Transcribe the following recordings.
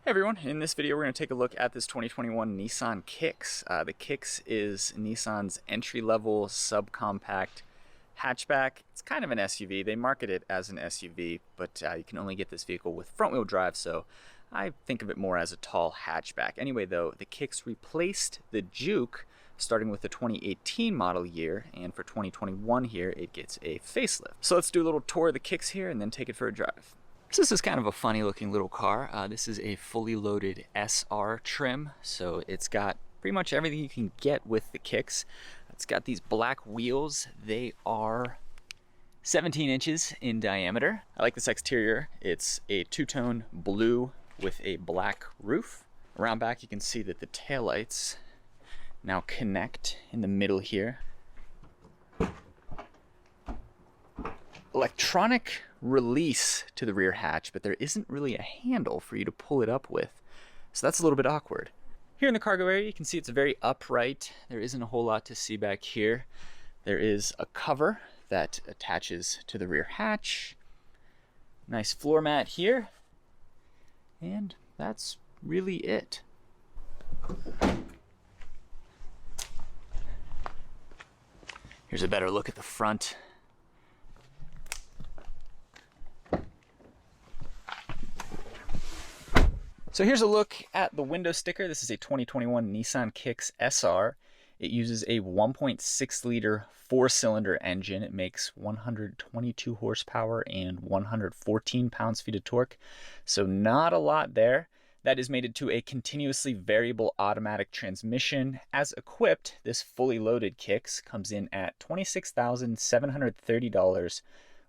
Hey everyone, in this video we're going to take a look at this 2021 Nissan Kicks. The Kicks is Nissan's entry-level subcompact hatchback. It's kind of an SUV. They market it as an SUV, but you can only get this vehicle with front-wheel drive, so I think of it more as a tall hatchback. Anyway though, the Kicks replaced the Juke starting with the 2018 model year, and for 2021 here it gets a facelift. So let's do a little tour of the Kicks here and then take it for a drive. So this is kind of a funny looking little car. This is a fully loaded SR trim, so it's got pretty much everything you can get with the Kicks. It's got these black wheels. They are 17 inches in diameter. I like this exterior. It's a two-tone blue with a black roof. Around back you can see that the taillights now connect in the middle here. Electronic release to the rear hatch, but there isn't really a handle for you to pull it up with, so that's a little bit awkward. Here in the cargo area you can see it's very upright. There isn't a whole lot to see back here. There is a cover that attaches to the rear hatch, nice floor mat here, and that's really it. Here's a better look at the front. So here's a look at the window sticker. This is a 2021 Nissan Kicks SR. It uses a 1.6 liter four-cylinder engine. It makes 122 horsepower and 114 pounds-feet of torque. So not a lot there. That is mated to a continuously variable automatic transmission. As equipped, this fully loaded Kicks comes in at $26,730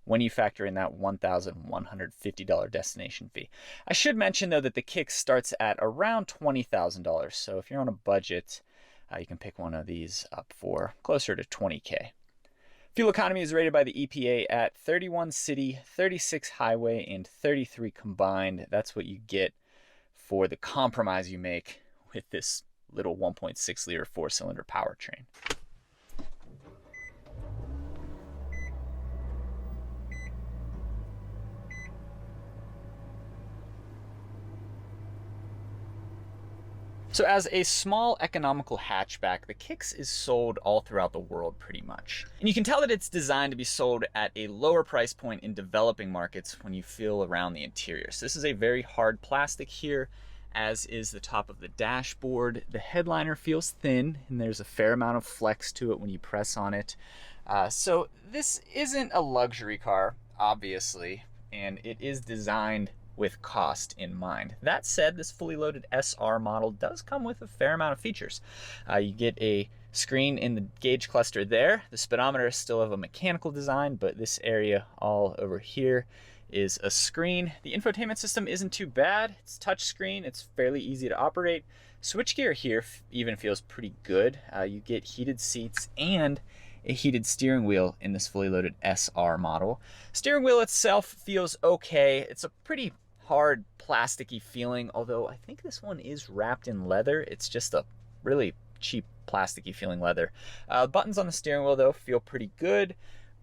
when you factor in that $1,150 destination fee. I should mention though that the Kicks starts at around $20,000, so if you're on a budget, you can pick one of these up for closer to $20K. Fuel economy is rated by the EPA at 31 city, 36 highway, and 33 combined. That's what you get for the compromise you make with this little 1.6 liter four-cylinder powertrain. So as a small economical hatchback, the Kicks is sold all throughout the world pretty much. And you can tell that it's designed to be sold at a lower price point in developing markets when you feel around the interior. So this is a very hard plastic here, as is the top of the dashboard. The headliner feels thin and there's a fair amount of flex to it when you press on it. So this isn't a luxury car, obviously, and it is designed with cost in mind. That said, this fully loaded SR model does come with a fair amount of features. You get a screen in the gauge cluster there. The speedometer is still of a mechanical design, but this area all over here is a screen. The infotainment system isn't too bad. It's touch screen. It's fairly easy to operate. Switchgear here even feels pretty good. You get heated seats and a heated steering wheel in this fully loaded SR model. Steering wheel itself feels okay. It's a pretty hard plasticky feeling, although I think this one is wrapped in leather. It's just a really cheap plasticky feeling leather. Buttons on the steering wheel though feel pretty good.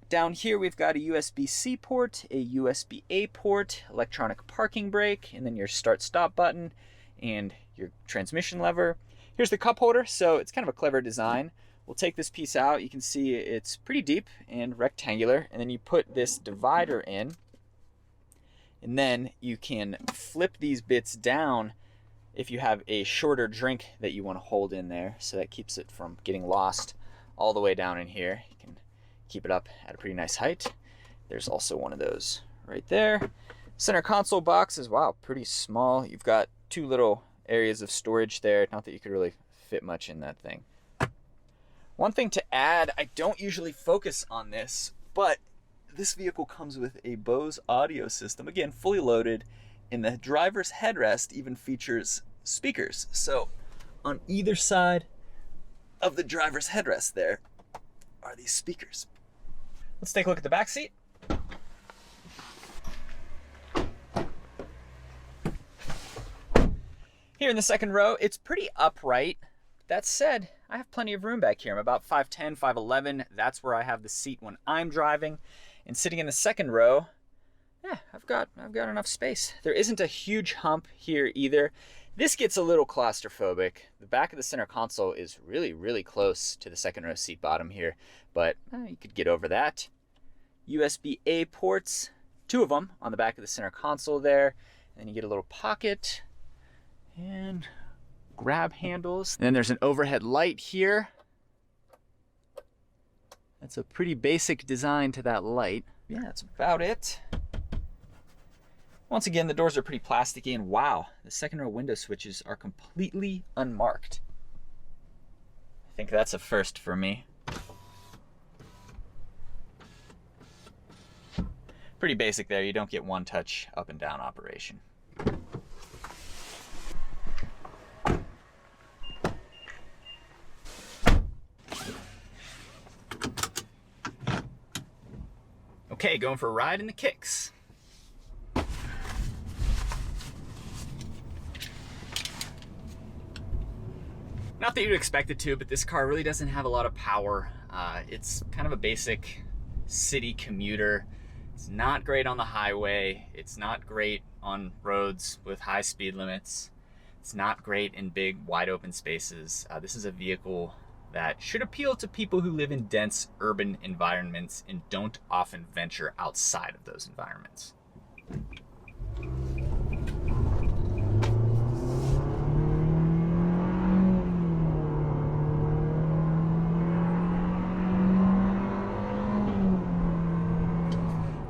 Down here we've got a USB-C port, a USB-A port, electronic parking brake, and then your start-stop button and your transmission lever. Here's the cup holder, so it's kind of a clever design. We'll take this piece out. You can see it's pretty deep and rectangular, and then you put this divider in, and then you can flip these bits down if you have a shorter drink that you want to hold in there, so that keeps it from getting lost all the way down in here. You can keep it up at a pretty nice height. There's also one of those right there. Center console box is, wow, pretty small. You've got two little areas of storage there. Not that you could really fit much in that thing. One thing to add, I don't usually focus on this, but this vehicle comes with a Bose audio system, again, fully loaded, and the driver's headrest even features speakers. So on either side of the driver's headrest there are these speakers. Let's take a look at the back seat. Here in the second row, it's pretty upright. That said, I have plenty of room back here. I'm about 5'10", 5'11". That's where I have the seat when I'm driving. And sitting in the second row, yeah, I've got enough space. There isn't a huge hump here either. This gets a little claustrophobic. The back of the center console is really, really close to the second row seat bottom here, but you could get over that. USB-A ports, 2 of them on the back of the center console there. And then you get a little pocket and grab handles. And then there's an overhead light here. That's a pretty basic design to that light. Yeah, that's about it. Once again, the doors are pretty plasticky, and wow, the second row window switches are completely unmarked. I think that's a first for me. Pretty basic there, you don't get one touch up and down operation. Okay, going for a ride in the Kicks. Not that you'd expect it to, but this car really doesn't have a lot of power. It's kind of a basic city commuter. It's not great on the highway. It's not great on roads with high speed limits. It's not great in big, wide open spaces. This is a vehicle that should appeal to people who live in dense urban environments and don't often venture outside of those environments.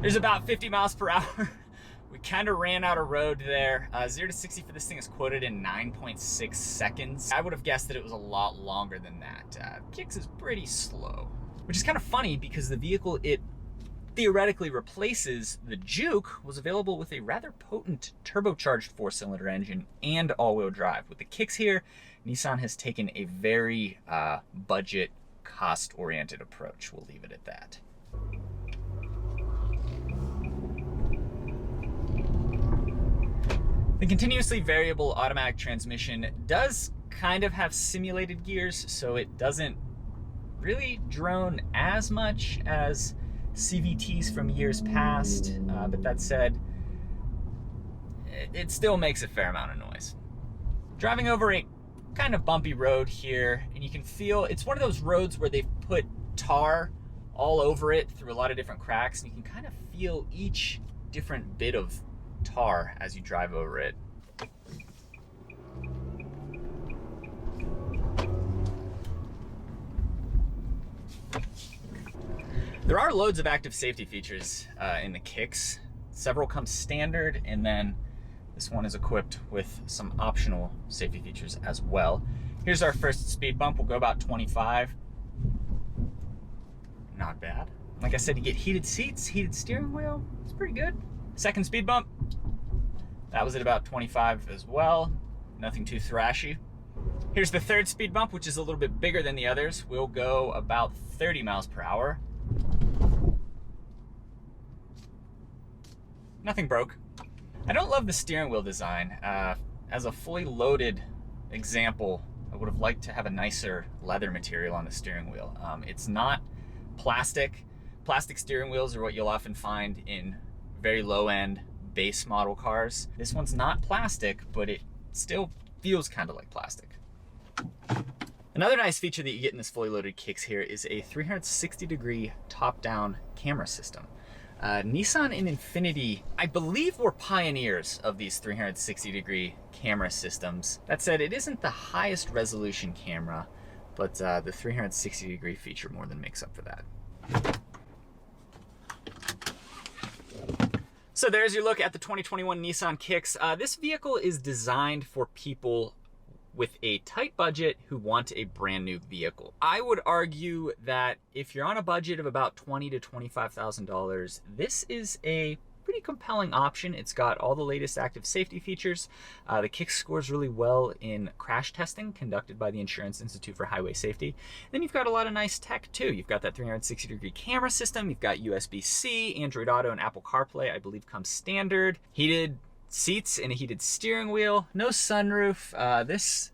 There's about 50 miles per hour. We kind of ran out of road there. 0 to 60 for this thing is quoted in 9.6 seconds. I would have guessed that it was a lot longer than that. Kicks is pretty slow, which is kind of funny because the vehicle it theoretically replaces, the Juke, was available with a rather potent turbocharged 4-cylinder engine and all-wheel drive. With the Kicks here, Nissan has taken a very budget, cost-oriented approach. We'll leave it at that. The continuously variable automatic transmission does kind of have simulated gears, so it doesn't really drone as much as CVTs from years past, but that said, it still makes a fair amount of noise. Driving over a kind of bumpy road here, and you can feel, it's one of those roads where they've put tar all over it through a lot of different cracks, and you can kind of feel each different bit of tar as you drive over it. There are loads of active safety features in the Kicks. Several come standard, and then this one is equipped with some optional safety features as well. Here's our first speed bump. We'll go about 25. Not bad. Like I said, you get heated seats, heated steering wheel. It's pretty good. Second speed bump. That was at about 25 as well. Nothing too thrashy. Here's the third speed bump, which is a little bit bigger than the others. We'll go about 30 miles per hour. Nothing broke. I don't love the steering wheel design. As a fully loaded example, I would have liked to have a nicer leather material on the steering wheel. It's not plastic. Plastic steering wheels are what you'll often find in very low-end base model cars. This one's not plastic, but it still feels kind of like plastic. Another nice feature that you get in this fully loaded Kicks here is a 360-degree top-down camera system. Nissan and Infiniti, I believe, were pioneers of these 360-degree camera systems. That said, it isn't the highest resolution camera, but the 360-degree feature more than makes up for that. So there's your look at the 2021 Nissan Kicks. This vehicle is designed for people with a tight budget who want a brand new vehicle. I would argue that if you're on a budget of about $20,000 to $25,000, this is a pretty compelling option. It's got all the latest active safety features. The Kicks scores really well in crash testing conducted by the Insurance Institute for Highway Safety. Then you've got a lot of nice tech too. You've got that 360-degree camera system. You've got USB-C, Android Auto, and Apple CarPlay, I believe, comes standard. Heated seats and a heated steering wheel. No sunroof. This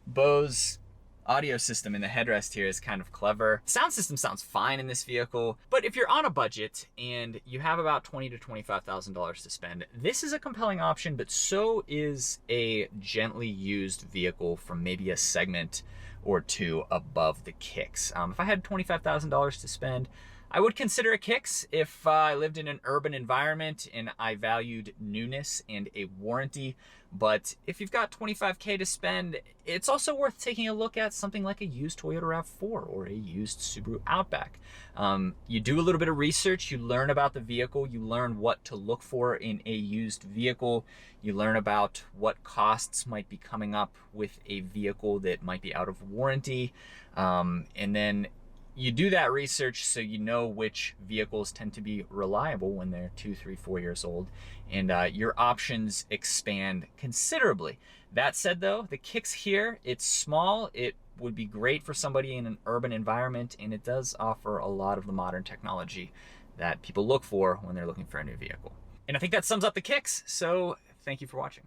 Bose audio system in the headrest here is kind of clever. Sound system sounds fine in this vehicle, but if you're on a budget and you have about $20,000 to $25,000 to spend, this is a compelling option, but so is a gently used vehicle from maybe a segment or two above the Kicks. If I had $25,000 to spend, I would consider a Kicks if I lived in an urban environment and I valued newness and a warranty. But if you've got $25K to spend, it's also worth taking a look at something like a used Toyota RAV4 or a used Subaru Outback. You do a little bit of research, you learn about the vehicle, you learn what to look for in a used vehicle, you learn about what costs might be coming up with a vehicle that might be out of warranty, and then you do that research so you know which vehicles tend to be reliable when they're 2, 3, 4 years old, and your options expand considerably. That said though, the Kicks here, it's small, it would be great for somebody in an urban environment, and it does offer a lot of the modern technology that people look for when they're looking for a new vehicle. And I think that sums up the Kicks, so thank you for watching.